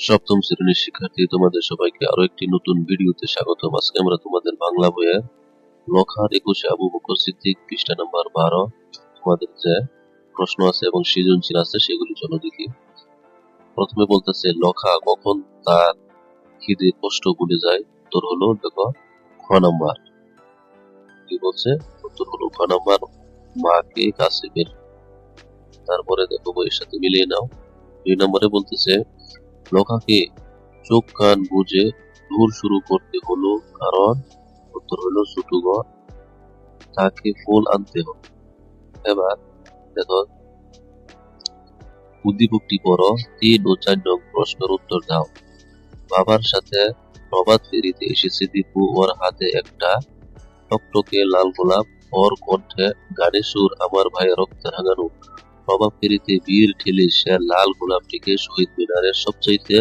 সপ্তম শ্রেণীর শিক্ষার্থী, তোমাদের সবাইকে আরো একটি নতুন ভিডিওতে স্বাগতম। আজকে আমরা তোমাদের বাংলা বইয়ের লখার 21 আবু বকর সিদ্দিক পৃষ্ঠা নাম্বার 12 তোমাদের যে প্রশ্ন আছে এবং সৃজনশীল আছে সেগুলি চলো দেখি। প্রথমে বলতেছে লখা কখন তার খিদে কষ্ট ভুলে যায়। উত্তর হলো দেখো খ নাম্বার। কি বলছে? উত্তর হলো খ নাম্বার, মাকে কাছে বের। তারপরে দেখো বইয়ের সাথে মিলিয়ে নাও। 2 নম্বরে বলতেছে লখাকে চোখ কান বুঝে দূর শুরু করতে হলো কারণ। উত্তর হলো ছোট ঘর, তাকে ফুল আনতে হবে। এবার দেখো উদ্দীপকটি পড়ো, 3 ও 4 নং প্রশ্নের উত্তর দাও। বাবার সাথে প্রভাত ফেরিতে এসেছে দীপু, ওর হাতে একটা টকটকে লাল গোলাপ, ওর কণ্ঠে গানের সুর, আমার ভাইয়ের রক্তে রাঙানো। প্রভাত ফেরিতে বীর ঠেলে সে লাল গোলাপটিকে শহীদ মিনারের সবচাইতে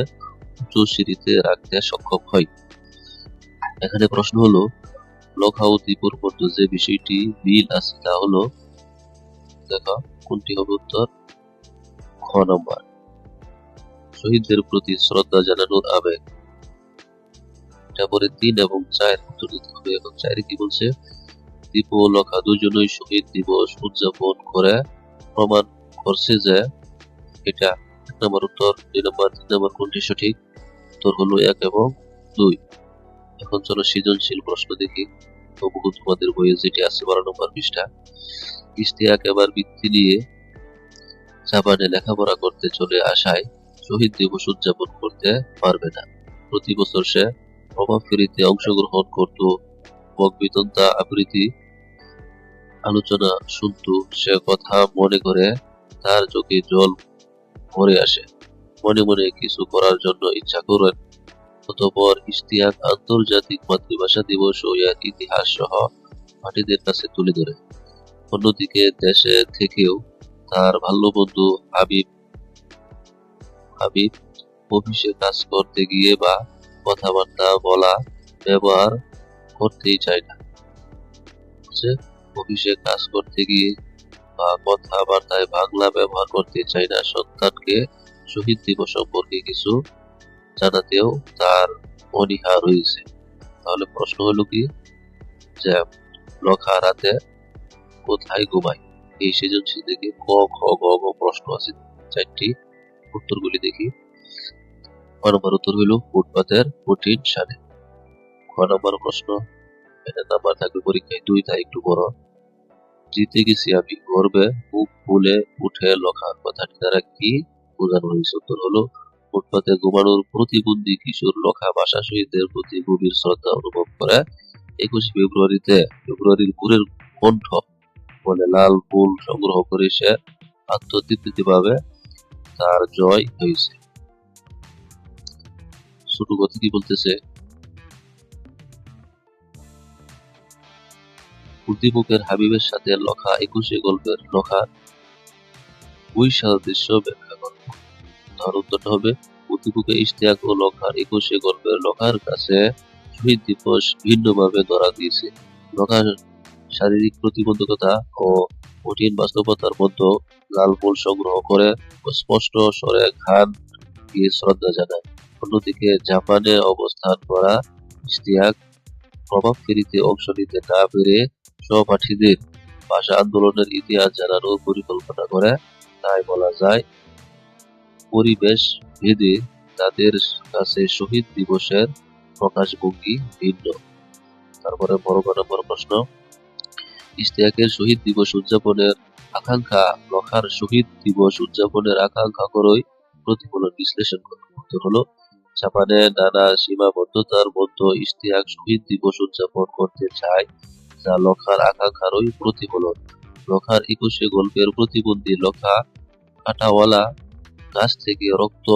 উঁচু সিঁড়িতে রাখতে সক্ষম হয়। এখানে প্রশ্ন হলো লখা ও দীপুর মধ্যে যে বিষয়টি মিল আছে তা হলো, দেখো কোনটি হবে উত্তর? খ নম্বর, শহীদদের প্রতি শ্রদ্ধা জানানোর আবেগ। তারপরে 3 এবং 4 উত্তর দিতে হবে। এবং 4 কি বলছে? দীপু ও লখা দুজনেই শহীদ দিবস উদযাপন করে প্রমাণ করছে যে এটা 1 নম্বর উত্তর। 2 নম্বর 3 নম্বর কোনটি সঠিক? উত্তর হলো 1 এবং 2। এখন চলো সৃজনশীল প্রশ্ন দেখি। তবু তোমাদের বইয়ে যেটি আছে 12 নম্বর পৃষ্ঠা। ইশতিয়াক এবার বৃত্তি নিয়ে জাপানে লেখাপড়া করতে চলে আসায় শহীদ দিবস উদযাপন করতে পারবে না। প্রতি বছর সে প্রভাব ফেরিতে অংশগ্রহণ করত, বক্তৃতা আবৃত্তি আলোচনা শুনত। সে কথা মনে করে তার চোখে জল ভরে আসে। মনে মনে কিছু করার জন্য ইচ্ছা করেন। অতঃপর ইশতিয়াক আন্তর্জাতিক মাতৃভাষা দিবস ও এর ইতিহাস সহ পাঠীদের কাছে তুলে ধরে। অন্যদিকে দেশে থেকেও তার বাল্যবন্ধু হাবিব হাবিব অফিসে কাজ করতে গিয়ে বা কথাবার্তা বলা ব্যবহার করতেই চায় না। অফিসে কাজ করতে গিয়ে বা কথাবার্তায় বাংলা ব্যবহার করতে চায় না। সন্তানকে শহীদ দিবস সম্পর্কে কিছু জানাতেও তার অনীহা রয়েছে। তাহলে প্রশ্ন হলো কি, যে লখা রাতে কোথায় ঘুমায়? এই সৃজনশীল থেকে ক, খ, গ, ঘ প্রশ্ন আছে 4টি। উত্তরগুলি দেখি। ক নম্বর উত্তর হইল ফুটপাতের কঠিন সানে। খ নম্বর প্রশ্ন, এটা নাম্বার থাকবে পরীক্ষায় 2, তাই একটু বড়। জিতে গেছি আমি গর্বে মুখ ফুলে উঠে লখা, কথাটি দ্বারা কি বোঝানো হয়েছে? উত্তর হলো ফুটপাতে ঘুমানোর প্রতিবন্ধী কিশোর লখা ভাষা শহীদদের প্রতি গভীর শ্রদ্ধা অনুভব করে 21 ফেব্রুয়ারির ভোরের কণ্ঠ বলে লাল ফুল সংগ্রহ করে সে আত্মতৃপ্তি ভাবে তার জয় হয়েছে। ছোট কথা কি বলতেছে? উদ্দীপকের হাবিবের সাথে লখা 21 গল্পের লখার ওই সাদৃশ্য ব্যাখ্যা করো। তার উত্তরটা হবে উদ্দীপকে ইশতিয়াক ও লখার 21 গল্পের লখার কাছে শহীদ দিবস ভিন্নভাবে ধরা দিয়েছে। লখার শারীরিক প্রতিবন্ধকতা ও কঠিন বাস্তবতার মধ্যে লাল ফুল সংগ্রহ করে স্পষ্ট স্বরে গান দিয়ে শ্রদ্ধা জানায়। অন্যদিকে জাপানে অবস্থান করা ইশতিয়াক প্রভাব ফেরিতে অংশ নিতে না পেরে সহপাঠীদের ভাষা আন্দোলনের ইতিহাস জানানোর পরিকল্পনা করে। তাই বলা যায় পরিবেশ ভেদে তাদের কাছে শহীদ দিবসের প্রকাশভঙ্গি ভিন্ন। তারপরে বড় নম্বর প্রশ্ন, ইশতিয়াকের শহীদ দিবস উদযাপনের আকাঙ্ক্ষা লখার শহীদ দিবস উদযাপনের আকাঙ্ক্ষা করই প্রতিফলন বিশ্লেষণ করো। উত্তর হলো জাপানে নানা সীমাবদ্ধতার মধ্যে ইশতিয়াক শহীদ দিবস উদযাপন করতে চায়, যা লখার আকাঙ্ক্ষারই প্রতিফলন। লখার 21 গল্পের প্রতিবন্ধী লখা কাঁটাওয়ালা গাছ থেকে রক্ত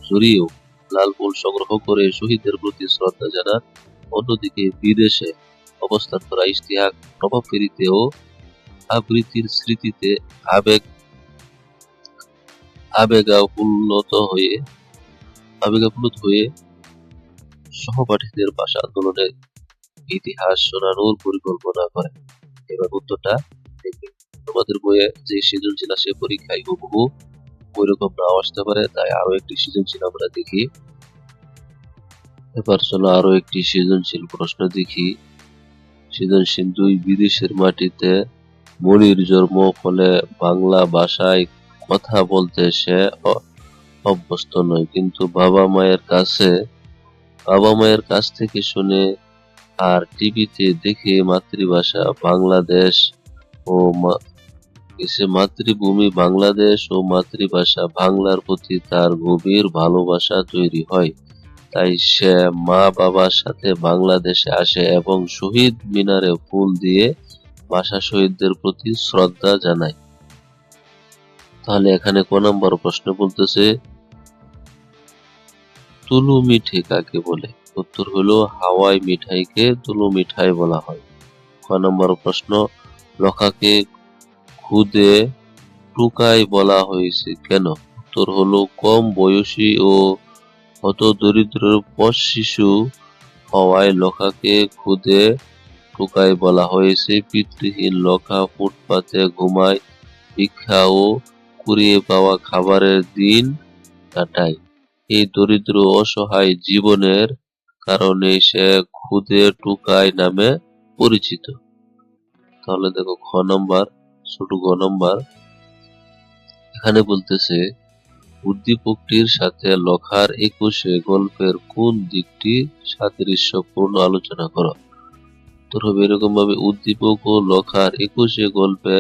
ঝরিয়েও লাল ফুল সংগ্রহ করে শহীদদের প্রতি শ্রদ্ধা জানান। অন্যদিকে বিদেশে অবস্থান করা ইশতিয়াক প্রভাব ফেরিতে ও আবৃত্তির স্মৃতিতে আবেগাপ্লুত হয়ে সহপাঠীদের ভাষা আন্দোলনের ইতিহাস শোনানোর পরিকল্পনা করে। এবার উত্তরটা দেখবে। তোমাদের বইয়ে যে সৃজনশীল আসে পরীক্ষায় হুবহু ওইরকম নাও আসতে পারে। তাই আরো একটি সৃজনশীল আমরা দেখি। এবার চলো আরো একটি সৃজনশীল প্রশ্ন দেখি। সৃজনশীল 2, বিদেশের মাটিতে মনির জন্ম, ফলে বাংলা ভাষায় কথা বলতে সে অভ্যস্ত নয়, কিন্তু বাবা মায়ের কাছ থেকে শুনে আর টিভিতে দেখে মাতৃভাষা বাংলাদেশ ও মাতৃভূমি বাংলাদেশ ও মাতৃভাষা বাংলার প্রতি তার গভীর ভালোবাসা তৈরি হয়। তাই সে মা বাবার সাথে বাংলাদেশে আসে এবং শহীদ মিনারে ফুল দিয়ে ভাষা শহীদদের প্রতি শ্রদ্ধা জানায়। তাহলে এখানে ক নম্বর প্রশ্ন বলতেছে তুলু মিঠে কাকে বলে? উত্তর হলো হাওয়াই মিঠাইকে তুলু মিঠাই বলা হয়। ক নম্বর প্রশ্ন লখাকে খুদে টুকাই বলা হয়েছে কেন? উত্তর হলো কম বয়সী ও হতদরিদ্র পথ শিশু হওয়ায় লখাকে খুদে টুকাই বলা হয়েছে। পিতৃহীন লখা ফুটপাতে ঘুমায়, ভিক্ষা ও কুড়িয়ে পাওয়া খাবারের দিন কাটায়। এই দরিদ্র অসহায় জীবনের কারণে সে খুদে টুকাই নামে পরিচিত। তাহলে দেখো খ নম্বর, ছোট গ নম্বর, এখানে বলতেছে উদ্দীপকটির সাথে লখার 21 গল্পের কোন দিকটি সাদৃশ্যপূর্ণ আলোচনা করো। উত্তর হবে এরকম ভাবে উদ্দীপক ও লখার 21 গল্পে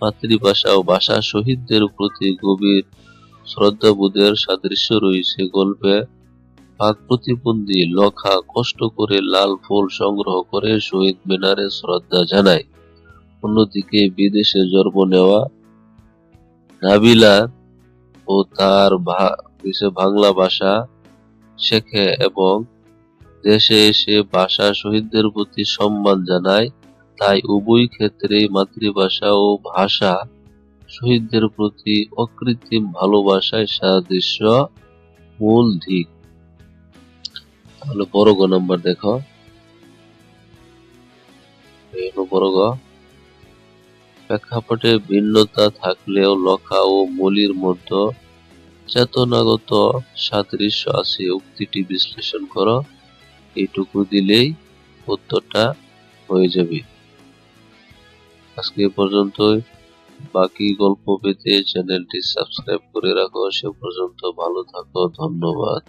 মাতৃভাষা ও ভাষা শহীদদের প্রতি গভীর শ্রদ্ধাবোধের সাদৃশ্য রয়েছে। গল্পে পাক প্রতিবন্ধী লখা কষ্ট করে লাল ফুল সংগ্রহ করে শহীদ মিনারে শ্রদ্ধা জানায়। অন্যদিকে বিদেশে জন্ম নেওয়া নাবিলা ও তার বাংলা ভাষা শেখে এবং দেশে এসে ভাষা শহীদদের প্রতি সম্মান জানায়। তাই উভয় ক্ষেত্রেই মাতৃভাষা ও ভাষা শহীদদের প্রতি অকৃত্রিম ভালোবাসায় সাদৃশ্য মূল দিক। তাহলে বড় গ নম্বর দেখো, বড় গ, প্রেক্ষাপটে ভিন্নতা থাকলেও লখা ও মলির মধ্যে চেতনাগত সাদৃশ্য আছে, উক্তিটি বিশ্লেষণ করো। এইটুকু দিলেই উত্তরটা হয়ে যাবে। আজকে এ পর্যন্তই। বাকি গল্প পেতে চ্যানেলটি সাবস্ক্রাইব করে রাখো। সে পর্যন্ত ভালো থাকো, ধন্যবাদ।